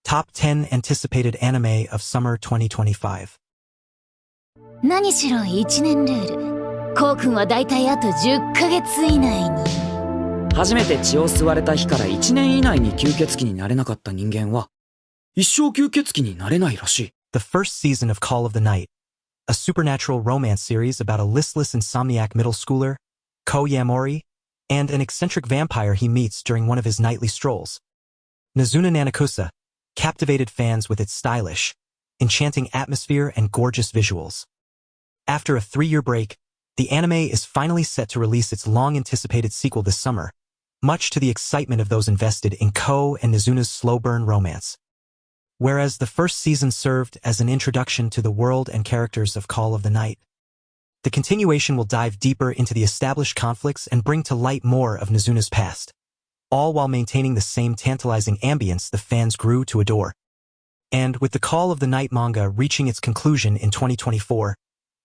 Top 10 Anticipated Anime of Summer 2025. 何しろ1年ルール。コウ君はだいたいあと10ヶ月以内に。初めて血を吸われた日から1年以内に吸血鬼になれなかった人間は、一生吸血鬼になれないらしい。The first season of Call of the Night, a supernatural romance series about a listless insomniac middle schooler, Ko Yamori, and an eccentric vampire he meets during one of his nightly strolls. Nazuna Nanakusa captivated fans with its stylish, enchanting atmosphere and gorgeous visuals. After a 3-year break, the anime is finally set to release its long-anticipated sequel this summer, much to the excitement of those invested in Ko and Nazuna's slow-burn romance. Whereas the first season served as an introduction to the world and characters of Call of the Night, the continuation will dive deeper into the established conflicts and bring to light more of Nazuna's past, all while maintaining the same tantalizing ambience the fans grew to adore. And with the Call of the Night manga reaching its conclusion in 2024,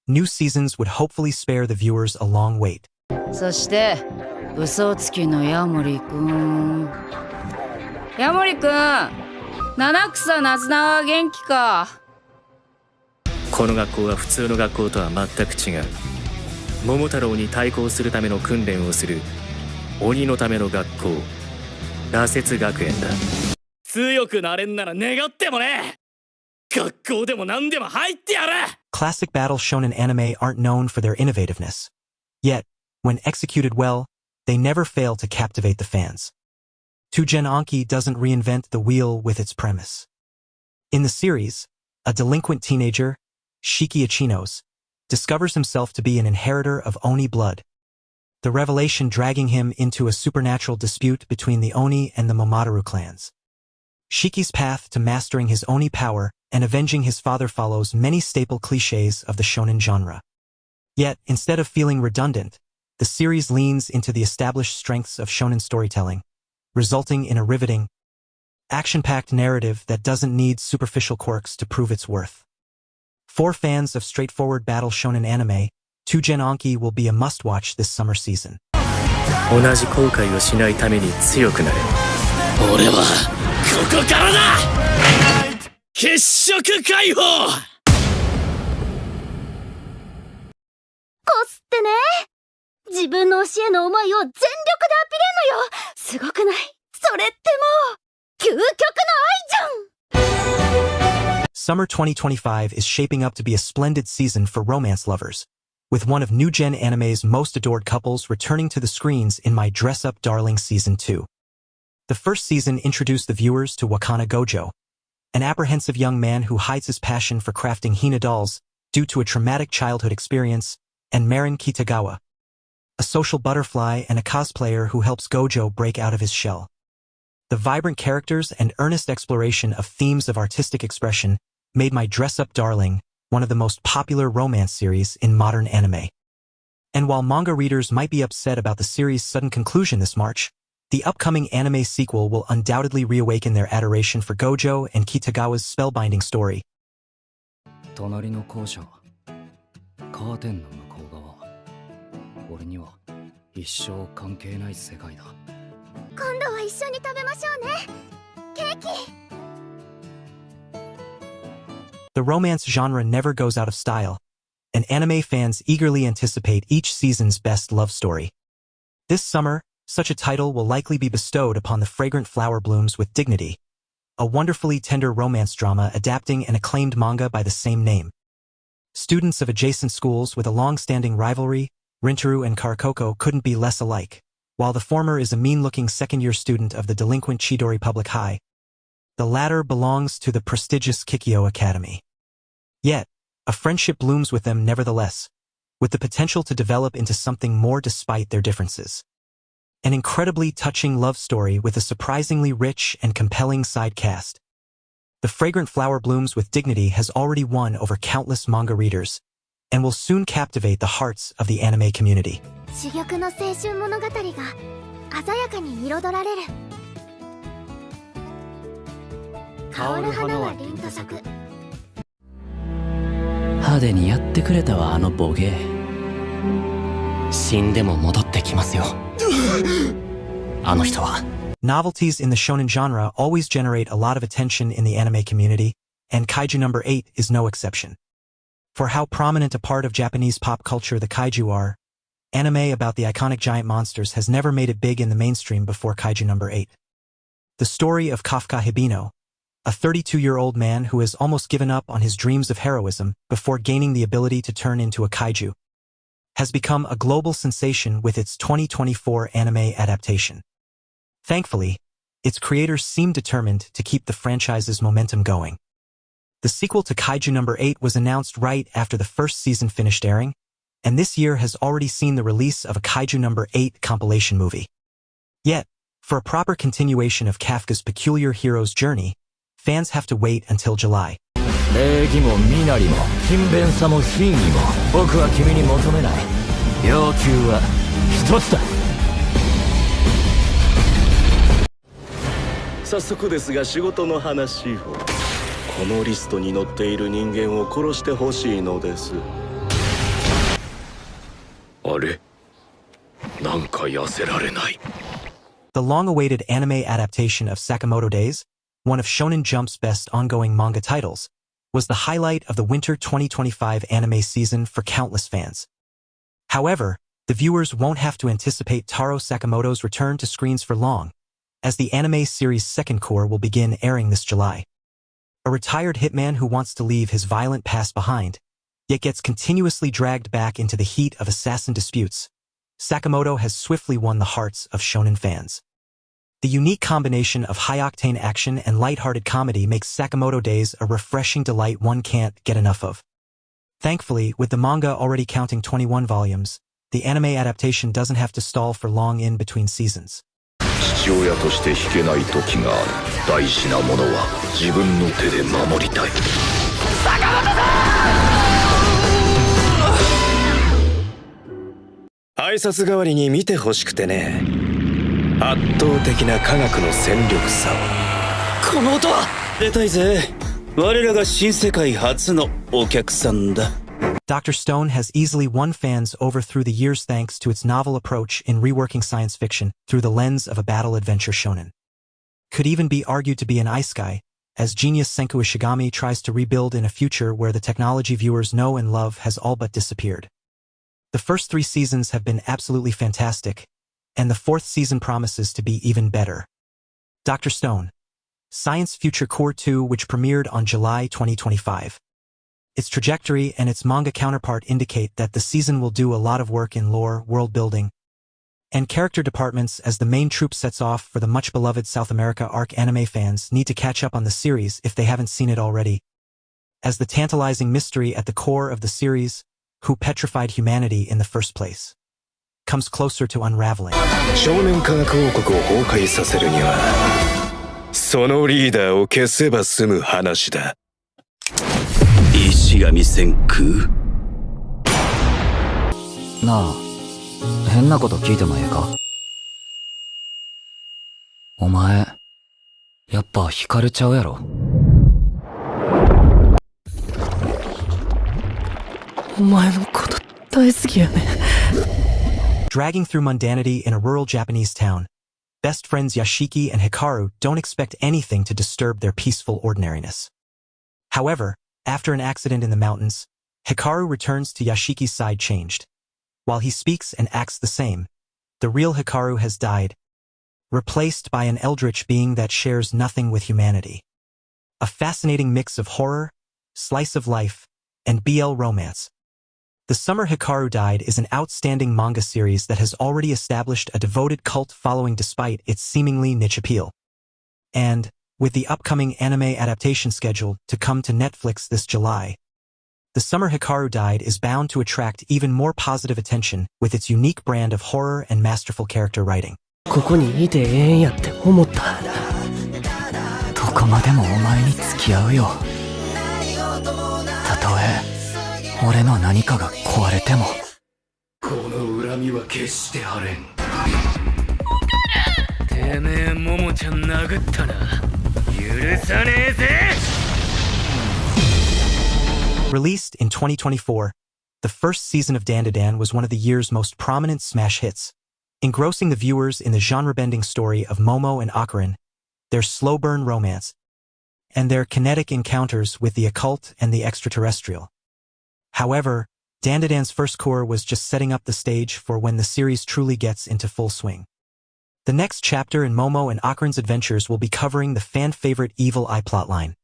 new seasons would hopefully spare the viewers a long wait. そして、嘘つきのヤモリくん。ヤモリくん、七草ナズナは元気か？この学校は普通の学校とは全く違う。桃太郎に対抗するための訓練をする鬼のための学校、羅刹学園だ。強くなれんなら願ってもね。学校でも何でも入ってやる。Classic battle shonen anime aren't known for their innovativeness. Yet, when executed well, they never fail to captivate the fans. Tougen Anki doesn't reinvent the wheel with its premise. In the series, a delinquent teenager, Shiki Ichinos, discovers himself to be an inheritor of Oni blood, the revelation dragging him into a supernatural dispute between the Oni and the Momotaru clans. Shiki's path to mastering his Oni power and avenging his father follows many staple cliches of the shonen genre. Yet, instead of feeling redundant, the series leans into the established strengths of shonen storytelling, resulting in a riveting, action-packed narrative that doesn't need superficial quirks to prove its worth. For fans of straightforward battle shonen anime, Tougen Anki will be a must-watch this summer season. 同じ後悔をしないために強くなれ。俺はここからだ。血色解放。コスってね、自分の教えの思いを全力でアピれんのよ。すごくない？それってもう究極の愛じゃん。 Summer 2025 is shaping up to be a splendid season for romance lovers, with one of new gen anime's most adored couples returning to the screens in My Dress Up Darling Season 2. The first season introduced the viewers to Wakana Gojo, an apprehensive young man who hides his passion for crafting Hina dolls due to a traumatic childhood experience, and Marin Kitagawa, a social butterfly and a cosplayer who helps Gojo break out of his shell. The vibrant characters and earnest exploration of themes of artistic expression made My Dress Up Darling one of the most popular romance series in modern anime. And while manga readers might be upset about the series' sudden conclusion this March, the upcoming anime sequel will undoubtedly reawaken their adoration for Gojo and Kitagawa's spellbinding story. 隣の校舎、カーテンの向こう側。俺には一生関係ない世界だ。今度は一緒に食べましょうね。ケーキ。The romance genre never goes out of style, and anime fans eagerly anticipate each season's best love story. This summer, such a title will likely be bestowed upon the Fragrant Flower Blooms with Dignity, a wonderfully tender romance drama adapting an acclaimed manga by the same name. Students of adjacent schools with a long-standing rivalry, Rintaro and Karakoko, couldn't be less alike. While the former is a mean-looking second-year student of the delinquent Chidori Public High, the latter belongs to the prestigious Kikyo Academy. Yet, a friendship blooms with them nevertheless, with the potential to develop into something more despite their differences. An incredibly touching love story with a surprisingly rich and compelling side cast. The Fragrant Flower Blooms with Dignity has already won over countless manga readers, and will soon captivate the hearts of the anime community. 珠玉の青春物語が鮮やかに彩られる。香る花は凛と咲く。派手にやってくれたわ、あのボケ。死んでも戻ってきますよ。あの人は。Novelties in the shonen genre always generate a lot of attention in the anime community, and Kaiju No. 8 is no exception. For how prominent a part of Japanese pop culture the kaiju are, anime about the iconic giant monsters has never made it big in the mainstream before Kaiju No. 8. The story of Kafka Hibino, a 32-year-old man who has almost given up on his dreams of heroism before gaining the ability to turn into a kaiju, has become a global sensation with its 2024 anime adaptation. Thankfully, its creators seem determined to keep the franchise's momentum going. The sequel to Kaiju No. 8 was announced right after the first season finished airing, and this year has already seen the release of a Kaiju No. 8 compilation movie. Yet, for a proper continuation of Kafka's peculiar hero's journey, fans have to wait until July. 礼儀も身なりも勤勉さも品位も僕は君に求めない。要求は一つだ。早速ですが仕事の話を。このリストに載っている人間を殺してほしいのです。あれ？なんか痩せられない。The long-awaited anime adaptation of Sakamoto Days, one of Shonen Jump's best ongoing manga titles, was the highlight of the winter 2025 anime season for countless fans. However, the viewers won't have to anticipate Taro Sakamoto's return to screens for long, as the anime series' second cour will begin airing this July. A retired hitman who wants to leave his violent past behind, yet gets continuously dragged back into the heat of assassin disputes, Sakamoto has swiftly won the hearts of shonen fans. The unique combination of high-octane action and light-hearted comedy makes Sakamoto Days a refreshing delight one can't get enough of. Thankfully, with the manga already counting 21 volumes, the anime adaptation doesn't have to stall for long in between seasons. 父親として引けない時がある。大事なものは自分の手で守りたい。挨拶代わりに見てほしくてね。圧倒的な科学の戦力差を。この音は出たいぜ。我らが新世界初のお客さんだ。Dr. Stone has easily won fans over through the years thanks to its novel approach in reworking science fiction through the lens of a battle-adventure shonen. Could even be argued to be an isekai, as genius Senku Ishigami tries to rebuild in a future where the technology viewers know and love has all but disappeared. The first 3 seasons have been absolutely fantastic, and the 4th season promises to be even better. Dr. Stone, Science Future Core 2, which premiered on July 2025. Its trajectory and its manga counterpart indicate that the season will do a lot of work in lore, world building, and character departments as the main troupe sets off for the much-beloved South America arc. Anime fans need to catch up on the series if they haven't seen it already, as the tantalizing mystery at the core of the series, who petrified humanity in the first place, comes closer to unraveling. 少年科学王国を崩壊させるには、そのリーダーを消せば済む話だ。石神千空？なあ、変なこと聞いてもええか？お前、やっぱ惹かれちゃうやろ。お前のこと大好きやね。Dragging through mundanity in a rural Japanese town, best friends Yashiki and Hikaru don't expect anything to disturb their peaceful ordinariness. However, after an accident in the mountains, Hikaru returns to Yashiki's side changed. While he speaks and acts the same, the real Hikaru has died, replaced by an eldritch being that shares nothing with humanity. A fascinating mix of horror, slice of life, and BL romance. The Summer Hikaru Died is an outstanding manga series that has already established a devoted cult following despite its seemingly niche appeal. And, with the upcoming anime adaptation scheduled to come to Netflix this July, The Summer Hikaru Died is bound to attract even more positive attention with its unique brand of horror and masterful character writing. ここにいてええんやって思った。どこまでもお前に付き合うよ。たとえ俺の何かが壊れても。この恨みは決して晴れん。てめえももちゃん殴ったな。許さねえぜ。Released in 2024, the first season of Dandadan was one of the year's most prominent smash hits, engrossing the viewers in the genre-bending story of Momo and Akarin, their slow-burn romance, and their kinetic encounters with the occult and the extraterrestrial. However, Dandadan's first cour was just setting up the stage for when the series truly gets into full swing. The next chapter in Momo and Akarin's adventures will be covering the fan-favorite Evil Eye plotline,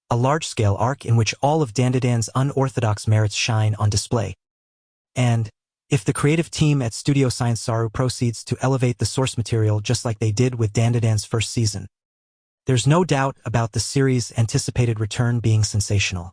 a large-scale arc in which all of Dandadan's unorthodox merits shine on display. And, if the creative team at Studio Science Saru proceeds to elevate the source material just like they did with Dandadan's first season, there's no doubt about the series' anticipated return being sensational.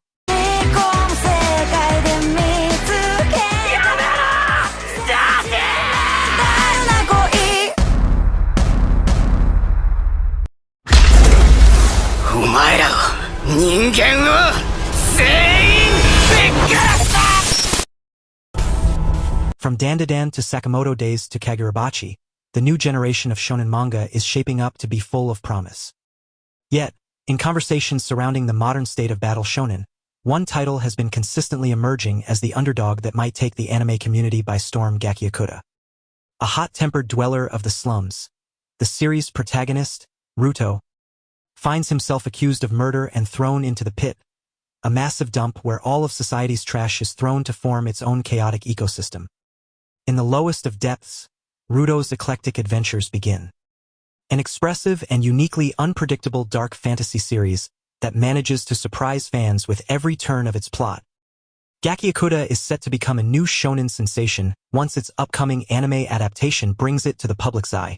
From Dandadan to Sakamoto Days to Kagurabachi, the new generation of shonen manga is shaping up to be full of promise. Yet, in conversations surrounding the modern state of battle shonen, one title has been consistently emerging as the underdog that might take the anime community by storm: Gachiakuta. A hot-tempered dweller of the slums, the series' protagonist, Ruto, finds himself accused of murder and thrown into the pit, a massive dump where all of society's trash is thrown to form its own chaotic ecosystem. In the lowest of depths, Ruto's eclectic adventures begin. An expressive and uniquely unpredictable dark fantasy series that manages to surprise fans with every turn of its plot. Gachiakuta is set to become a new shonen sensation once its upcoming anime adaptation brings it to the public's eye.